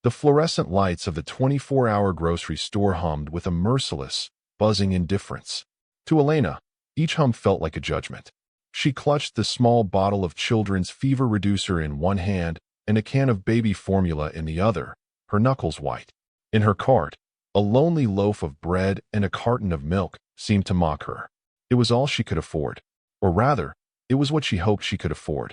The fluorescent lights of the 24-hour grocery store hummed with a merciless, buzzing indifference. To Elena, each hum felt like a judgment. She clutched the small bottle of children's fever reducer in one hand and a can of baby formula in the other, her knuckles white. In her cart, a lonely loaf of bread and a carton of milk seemed to mock her. It was all she could afford. Or rather, it was what she hoped she could afford.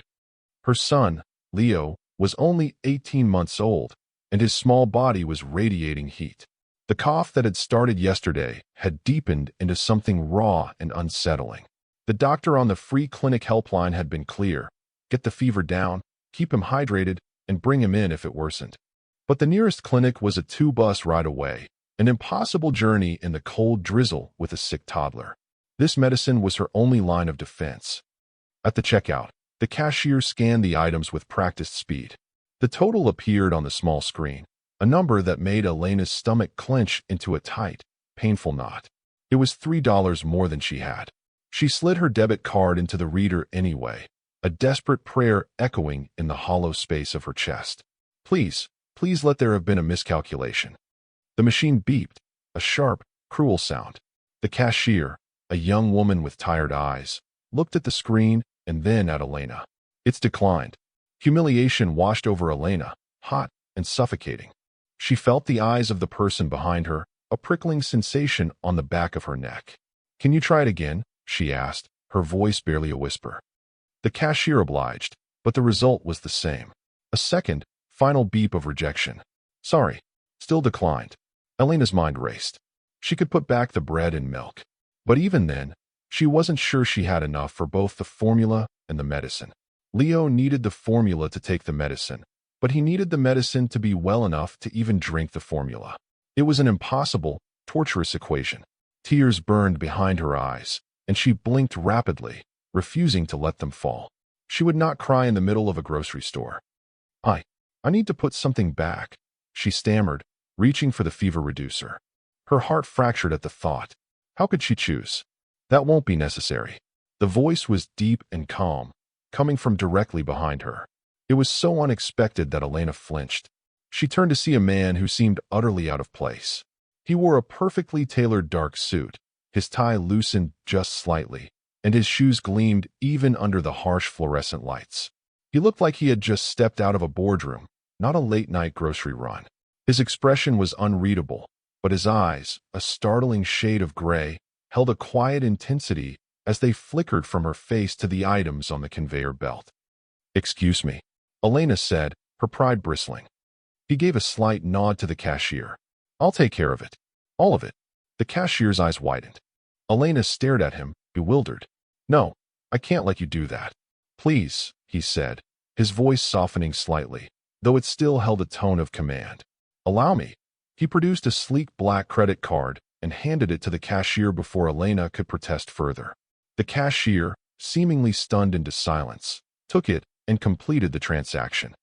Her son, Leo, was only 18 months old, and his small body was radiating heat. The cough that had started yesterday had deepened into something raw and unsettling. The doctor on the free clinic helpline had been clear: get the fever down, keep him hydrated, and bring him in if it worsened. But the nearest clinic was a 2-bus ride away, an impossible journey in the cold drizzle with a sick toddler. This medicine was her only line of defense. At the checkout, the cashier scanned the items with practiced speed. The total appeared on the small screen, a number that made Elena's stomach clench into a tight, painful knot. It was $3 more than she had. She slid her debit card into the reader anyway, a desperate prayer echoing in the hollow space of her chest. Please let there have been a miscalculation. The machine beeped, a sharp, cruel sound. The cashier, a young woman with tired eyes, looked at the screen and then at Elena. It's declined. Humiliation washed over Elena, hot and suffocating. She felt the eyes of the person behind her, a prickling sensation on the back of her neck. Can you try it again? She asked, her voice barely a whisper. The cashier obliged, but the result was the same. A second, final beep of rejection. Sorry, still declined. Elena's mind raced. She could put back the bread and milk. But even then, she wasn't sure she had enough for both the formula and the medicine. Leo needed the formula to take the medicine, but he needed the medicine to be well enough to even drink the formula. It was an impossible, torturous equation. Tears burned behind her eyes, and she blinked rapidly, refusing to let them fall. She would not cry in the middle of a grocery store. I need to put something back, she stammered, reaching for the fever reducer. Her heart fractured at the thought. How could she choose? That won't be necessary. The voice was deep and calm, coming from directly behind her. It was so unexpected that Elena flinched. She turned to see a man who seemed utterly out of place. He wore a perfectly tailored dark suit, his tie loosened just slightly, and his shoes gleamed even under the harsh fluorescent lights. He looked like he had just stepped out of a boardroom, not a late-night grocery run. His expression was unreadable, but his eyes, a startling shade of gray, held a quiet intensity as they flickered from her face to the items on the conveyor belt. Excuse me, Elena said, her pride bristling. He gave a slight nod to the cashier. I'll take care of it. All of it. The cashier's eyes widened. Elena stared at him, bewildered. No, I can't let you do that. Please, he said, his voice softening slightly, though it still held a tone of command. Allow me. He produced a sleek black credit card and handed it to the cashier before Elena could protest further. The cashier, seemingly stunned into silence, took it and completed the transaction.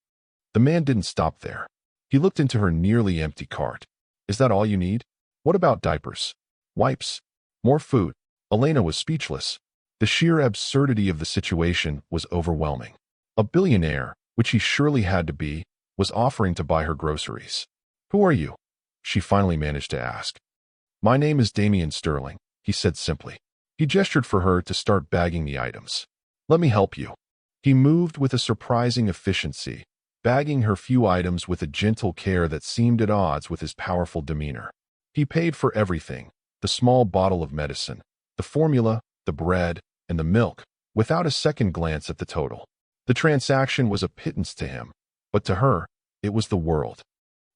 The man didn't stop there. He looked into her nearly empty cart. Is that all you need? What about diapers? Wipes? More food? Elena was speechless. The sheer absurdity of the situation was overwhelming. A billionaire, which he surely had to be, was offering to buy her groceries. Who are you? She finally managed to ask. My name is Damian Sterling, he said simply. He gestured for her to start bagging the items. Let me help you. He moved with a surprising efficiency, bagging her few items with a gentle care that seemed at odds with his powerful demeanor. He paid for everything, the small bottle of medicine, the formula, the bread, and the milk, without a second glance at the total. The transaction was a pittance to him, but to her, it was the world.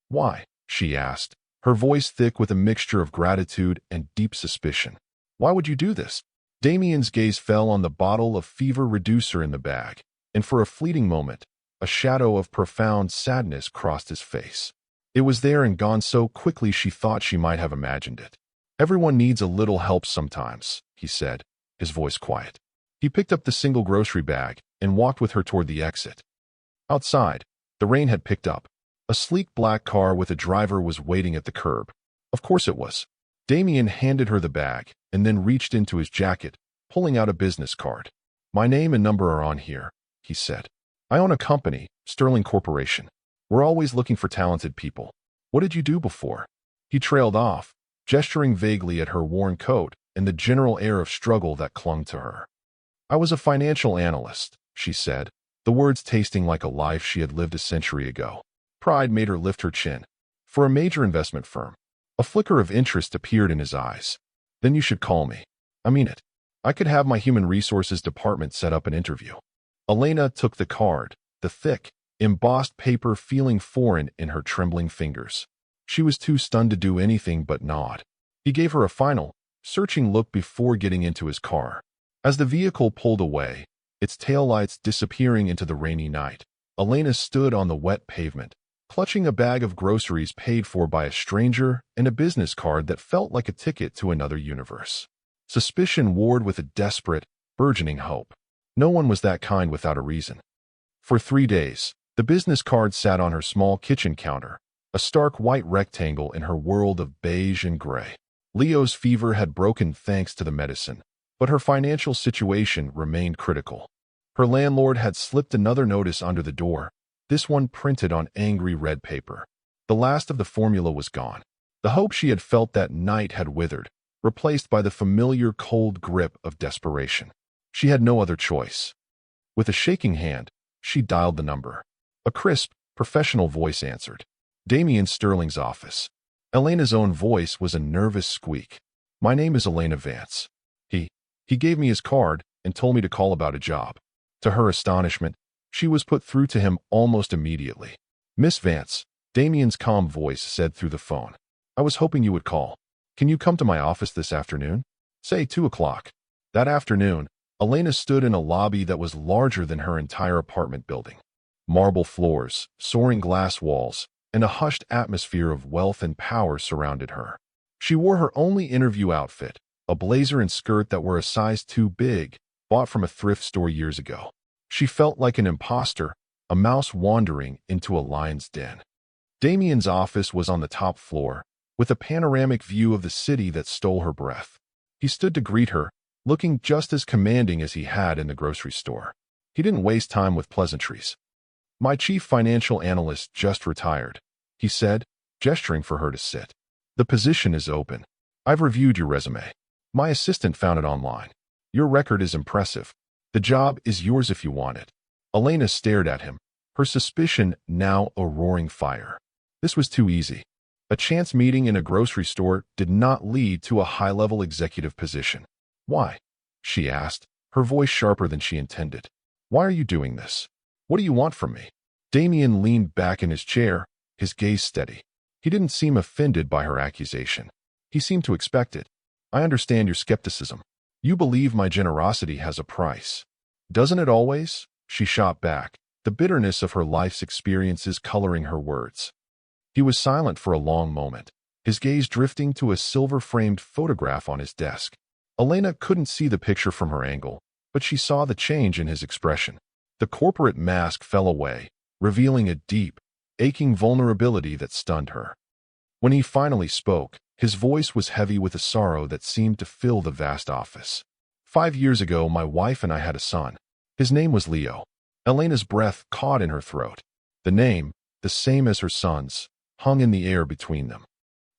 Why? She asked, her voice thick with a mixture of gratitude and deep suspicion. Why would you do this? Damian's gaze fell on the bottle of fever reducer in the bag, and for a fleeting moment, a shadow of profound sadness crossed his face. It was there and gone so quickly she thought she might have imagined it. Everyone needs a little help sometimes, he said, his voice quiet. He picked up the single grocery bag and walked with her toward the exit. Outside, the rain had picked up. A sleek black car with a driver was waiting at the curb. Of course it was. Damian handed her the bag and then reached into his jacket, pulling out a business card. My name and number are on here, he said. I own a company, Sterling Corporation. We're always looking for talented people. What did you do before? He trailed off, gesturing vaguely at her worn coat and the general air of struggle that clung to her. I was a financial analyst, she said, the words tasting like a life she had lived a century ago. Pride made her lift her chin. For a major investment firm. A flicker of interest appeared in his eyes. Then you should call me. I mean it. I could have my human resources department set up an interview. Elena took the card, the thick, embossed paper feeling foreign in her trembling fingers. She was too stunned to do anything but nod. He gave her a final, searching look before getting into his car. As the vehicle pulled away, its taillights disappearing into the rainy night, Elena stood on the wet pavement, clutching a bag of groceries paid for by a stranger and a business card that felt like a ticket to another universe. Suspicion warred with a desperate, burgeoning hope. No one was that kind without a reason. For 3 days, the business card sat on her small kitchen counter, a stark white rectangle in her world of beige and gray. Leo's fever had broken thanks to the medicine, but her financial situation remained critical. Her landlord had slipped another notice under the door, this one printed on angry red paper. The last of the formula was gone. The hope she had felt that night had withered, replaced by the familiar cold grip of desperation. She had no other choice. With a shaking hand, she dialed the number. A crisp, professional voice answered. Damien Sterling's office. Elena's own voice was a nervous squeak. My name is Elena Vance. He gave me his card and told me to call about a job. To her astonishment, she was put through to him almost immediately. Miss Vance, Damien's calm voice said through the phone. I was hoping you would call. Can you come to my office this afternoon? Say 2 o'clock. That afternoon, Elena stood in a lobby that was larger than her entire apartment building. Marble floors, soaring glass walls, and a hushed atmosphere of wealth and power surrounded her. She wore her only interview outfit, a blazer and skirt that were a size too big, bought from a thrift store years ago. She felt like an imposter, a mouse wandering into a lion's den. Damien's office was on the top floor, with a panoramic view of the city that stole her breath. He stood to greet her, looking just as commanding as he had in the grocery store. He didn't waste time with pleasantries. My chief financial analyst just retired, he said, gesturing for her to sit. The position is open. I've reviewed your resume. My assistant found it online. Your record is impressive. The job is yours if you want it. Elena stared at him, her suspicion now a roaring fire. This was too easy. A chance meeting in a grocery store did not lead to a high-level executive position. Why? She asked, her voice sharper than she intended. Why are you doing this? What do you want from me? Damien leaned back in his chair, his gaze steady. He didn't seem offended by her accusation. He seemed to expect it. I understand your skepticism. You believe my generosity has a price. Doesn't it always? She shot back, the bitterness of her life's experiences coloring her words. He was silent for a long moment, his gaze drifting to a silver-framed photograph on his desk. Elena couldn't see the picture from her angle, but she saw the change in his expression. The corporate mask fell away, revealing a deep, aching vulnerability that stunned her. When he finally spoke, his voice was heavy with a sorrow that seemed to fill the vast office. 5 years ago, my wife and I had a son. His name was Leo. Elena's breath caught in her throat. The name, the same as her son's, hung in the air between them.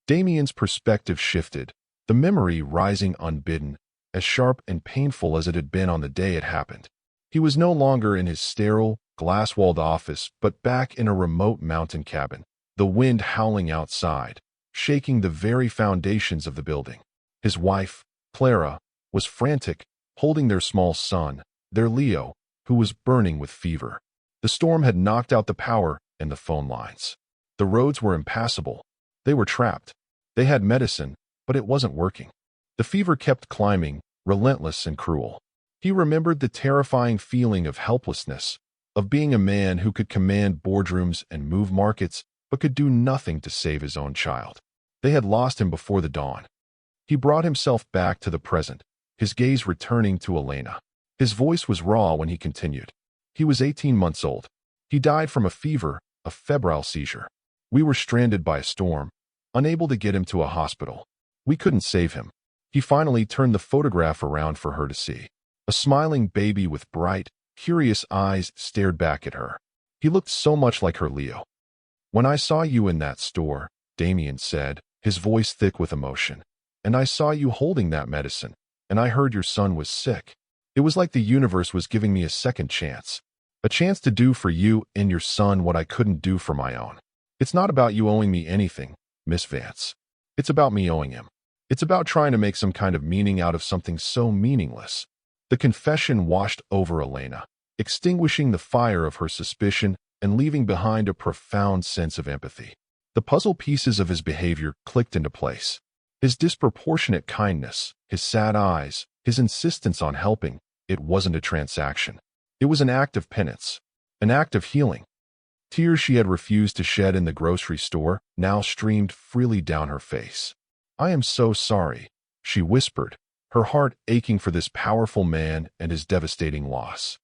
Damien's perspective shifted, the memory rising unbidden, as sharp and painful as it had been on the day it happened. He was no longer in his sterile, glass-walled office, but back in a remote mountain cabin, the wind howling outside, shaking the very foundations of the building. His wife, Clara, was frantic, holding their small son, their Leo, who was burning with fever. The storm had knocked out the power and the phone lines. The roads were impassable. They were trapped. They had medicine, but it wasn't working. The fever kept climbing, relentless and cruel. He remembered the terrifying feeling of helplessness, of being a man who could command boardrooms and move markets, but could do nothing to save his own child. They had lost him before the dawn. He brought himself back to the present, his gaze returning to Elena. His voice was raw when he continued. He was 18 months old. He died from a fever, a febrile seizure. We were stranded by a storm, unable to get him to a hospital. We couldn't save him. He finally turned the photograph around for her to see. A smiling baby with bright, curious eyes stared back at her. He looked so much like her Leo. When I saw you in that store, Damien said, his voice thick with emotion, and I saw you holding that medicine, and I heard your son was sick. It was like the universe was giving me a second chance. A chance to do for you and your son what I couldn't do for my own. It's not about you owing me anything, Miss Vance. It's about me owing him. It's about trying to make some kind of meaning out of something so meaningless. The confession washed over Elena, extinguishing the fire of her suspicion and leaving behind a profound sense of empathy. The puzzle pieces of his behavior clicked into place. His disproportionate kindness, his sad eyes, his insistence on helping. It wasn't a transaction. It was an act of penance, an act of healing. Tears she had refused to shed in the grocery store now streamed freely down her face. I am so sorry, she whispered, her heart aching for this powerful man and his devastating loss.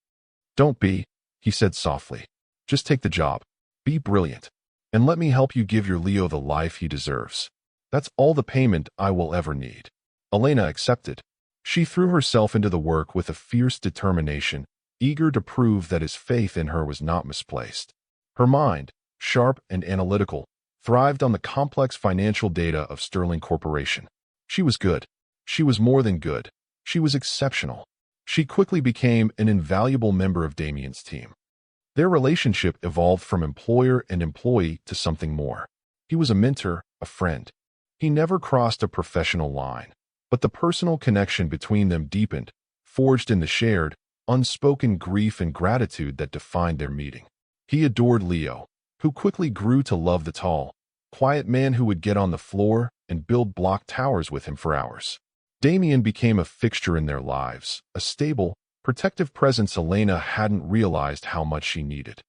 Don't be, he said softly. Just take the job. Be brilliant. And let me help you give your Leo the life he deserves. That's all the payment I will ever need. Elena accepted. She threw herself into the work with a fierce determination, eager to prove that his faith in her was not misplaced. Her mind, sharp and analytical, thrived on the complex financial data of Sterling Corporation. She was good. She was more than good. She was exceptional. She quickly became an invaluable member of Damien's team. Their relationship evolved from employer and employee to something more. He was a mentor, a friend. He never crossed a professional line, but the personal connection between them deepened, forged in the shared, unspoken grief and gratitude that defined their meeting. He adored Leo, who quickly grew to love the tall, quiet man who would get on the floor and build block towers with him for hours. Damien became a fixture in their lives, a stable, protective presence Elena hadn't realized how much she needed.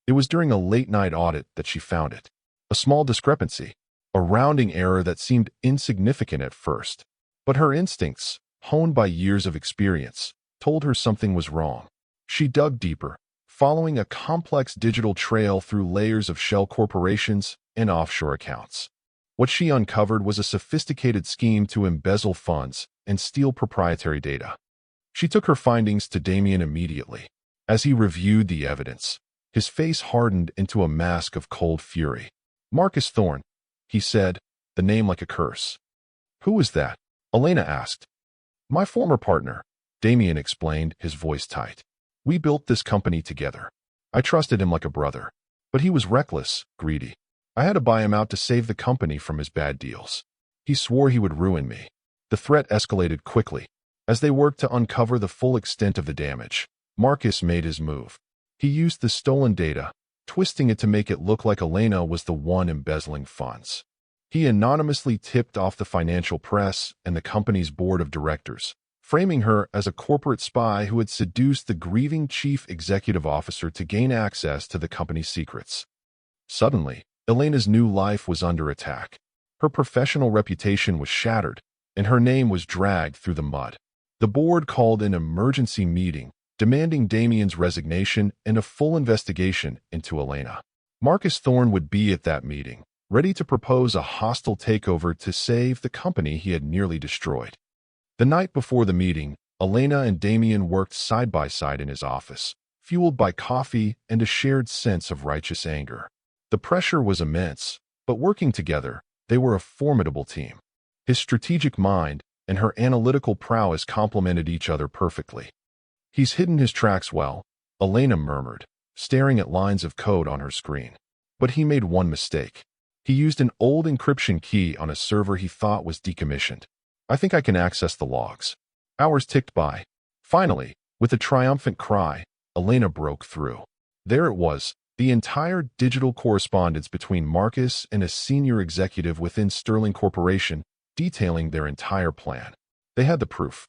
It was during a late-night audit that she found it. A small discrepancy, a rounding error that seemed insignificant at first. But her instincts, honed by years of experience, told her something was wrong. She dug deeper, following a complex digital trail through layers of shell corporations and offshore accounts. What she uncovered was a sophisticated scheme to embezzle funds and steal proprietary data. She took her findings to Damien immediately. As he reviewed the evidence, his face hardened into a mask of cold fury. Marcus Thorne, he said, the name like a curse. Who is that? Elena asked. My former partner, Damien explained, his voice tight. We built this company together. I trusted him like a brother. But he was reckless, greedy. I had to buy him out to save the company from his bad deals. He swore he would ruin me. The threat escalated quickly. As they worked to uncover the full extent of the damage, Marcus made his move. He used the stolen data, twisting it to make it look like Elena was the one embezzling funds. He anonymously tipped off the financial press and the company's board of directors, framing her as a corporate spy who had seduced the grieving chief executive officer to gain access to the company's secrets. Suddenly, Elena's new life was under attack. Her professional reputation was shattered, and her name was dragged through the mud. The board called an emergency meeting, demanding Damien's resignation and a full investigation into Elena. Marcus Thorne would be at that meeting, ready to propose a hostile takeover to save the company he had nearly destroyed. The night before the meeting, Elena and Damien worked side by side in his office, fueled by coffee and a shared sense of righteous anger. The pressure was immense, but working together, they were a formidable team. His strategic mind and her analytical prowess complemented each other perfectly. He's hidden his tracks well, Elena murmured, staring at lines of code on her screen. But he made one mistake. He used an old encryption key on a server he thought was decommissioned. I think I can access the logs. Hours ticked by. Finally, with a triumphant cry, Elena broke through. There it was, the entire digital correspondence between Marcus and a senior executive within Sterling Corporation, detailing their entire plan. They had the proof.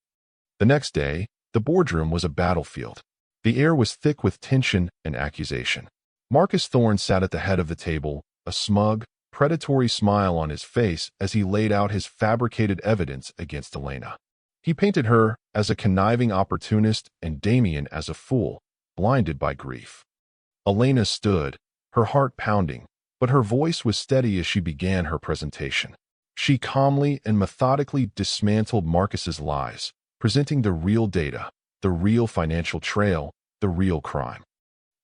The next day, the boardroom was a battlefield. The air was thick with tension and accusation. Marcus Thorne sat at the head of the table, a smug, predatory smile on his face as he laid out his fabricated evidence against Elena. He painted her as a conniving opportunist and Damien as a fool, blinded by grief. Elena stood, her heart pounding, but her voice was steady as she began her presentation. She calmly and methodically dismantled Marcus's lies, presenting the real data, the real financial trail, the real crime.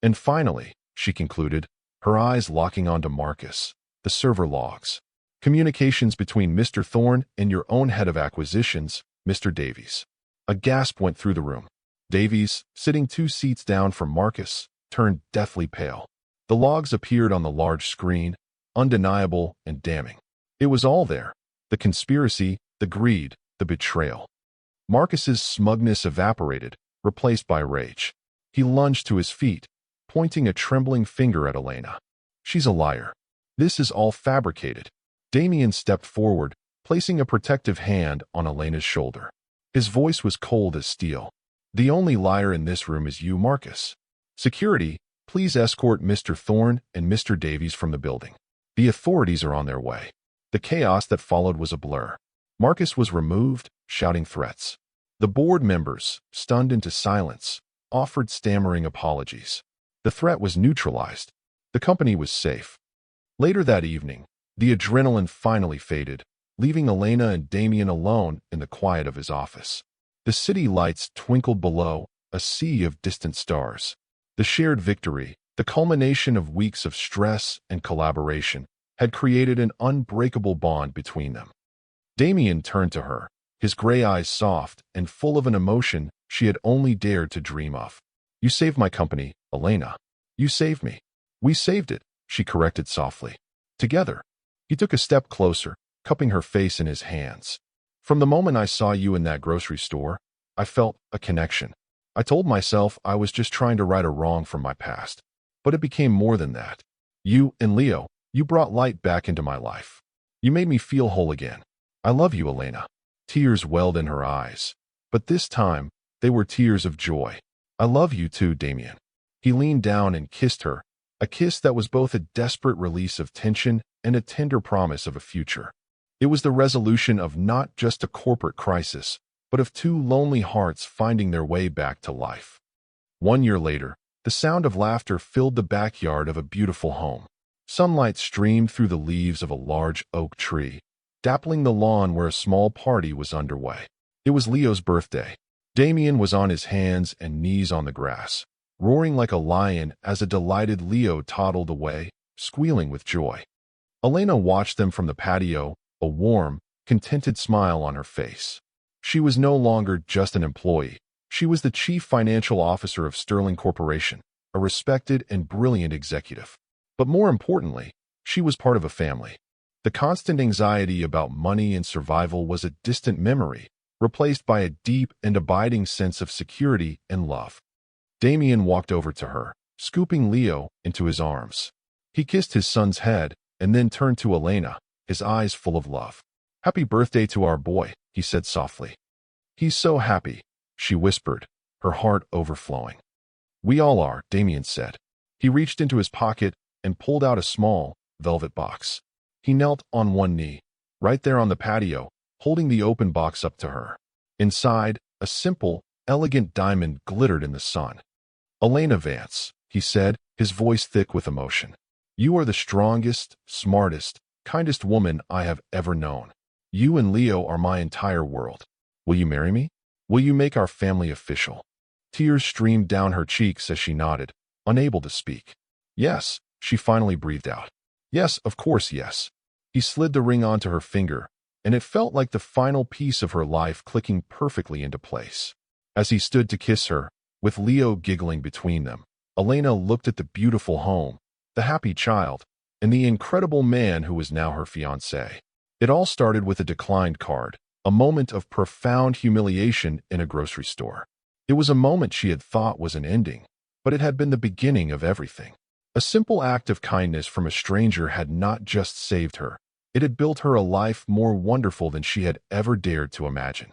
And finally, she concluded, her eyes locking onto Marcus. The server logs. Communications between Mr. Thorne and your own head of acquisitions, Mr. Davies. A gasp went through the room. Davies, sitting 2 seats down from Marcus, turned deathly pale. The logs appeared on the large screen, undeniable and damning. It was all there. The conspiracy, the greed, the betrayal. Marcus's smugness evaporated, replaced by rage. He lunged to his feet, pointing a trembling finger at Elena. She's a liar. This is all fabricated. Damien stepped forward, placing a protective hand on Elena's shoulder. His voice was cold as steel. The only liar in this room is you, Marcus. Security, please escort Mr. Thorne and Mr. Davies from the building. The authorities are on their way. The chaos that followed was a blur. Marcus was removed, shouting threats. The board members, stunned into silence, offered stammering apologies. The threat was neutralized. The company was safe. Later that evening, the adrenaline finally faded, leaving Elena and Damien alone in the quiet of his office. The city lights twinkled below, a sea of distant stars. The shared victory, the culmination of weeks of stress and collaboration, had created an unbreakable bond between them. Damien turned to her, his gray eyes soft and full of an emotion she had only dared to dream of. You saved my company, Elena. You saved me. We saved it, she corrected softly. Together. He took a step closer, cupping her face in his hands. From the moment I saw you in that grocery store, I felt a connection. I told myself I was just trying to right a wrong from my past. But it became more than that. You and Leo, you brought light back into my life. You made me feel whole again. I love you, Elena. Tears welled in her eyes. But this time, they were tears of joy. I love you too, Damien. He leaned down and kissed her, a kiss that was both a desperate release of tension and a tender promise of a future. It was the resolution of not just a corporate crisis, but of 2 lonely hearts finding their way back to life. 1 year later, the sound of laughter filled the backyard of a beautiful home. Sunlight streamed through the leaves of a large oak tree, dappling the lawn where a small party was underway. It was Leo's birthday. Damien was on his hands and knees on the grass, roaring like a lion as a delighted Leo toddled away, squealing with joy. Elena watched them from the patio, a warm, contented smile on her face. She was no longer just an employee. She was the chief financial officer of Sterling Corporation, a respected and brilliant executive. But more importantly, she was part of a family. The constant anxiety about money and survival was a distant memory, replaced by a deep and abiding sense of security and love. Damien walked over to her, scooping Leo into his arms. He kissed his son's head and then turned to Elena, his eyes full of love. Happy birthday to our boy, he said softly. He's so happy, she whispered, her heart overflowing. We all are, Damien said. He reached into his pocket and pulled out a small, velvet box. He knelt on one knee, right there on the patio, holding the open box up to her. Inside, a simple, elegant diamond glittered in the sun. Elena Vance, he said, his voice thick with emotion. You are the strongest, smartest, kindest woman I have ever known. You and Leo are my entire world. Will you marry me? Will you make our family official? Tears streamed down her cheeks as she nodded, unable to speak. Yes, she finally breathed out. Yes, of course, yes. He slid the ring onto her finger, and it felt like the final piece of her life clicking perfectly into place. As he stood to kiss her, with Leo giggling between them, Elena looked at the beautiful home, the happy child, and the incredible man who was now her fiancé. It all started with a declined card, a moment of profound humiliation in a grocery store. It was a moment she had thought was an ending, but it had been the beginning of everything. A simple act of kindness from a stranger had not just saved her, it had built her a life more wonderful than she had ever dared to imagine.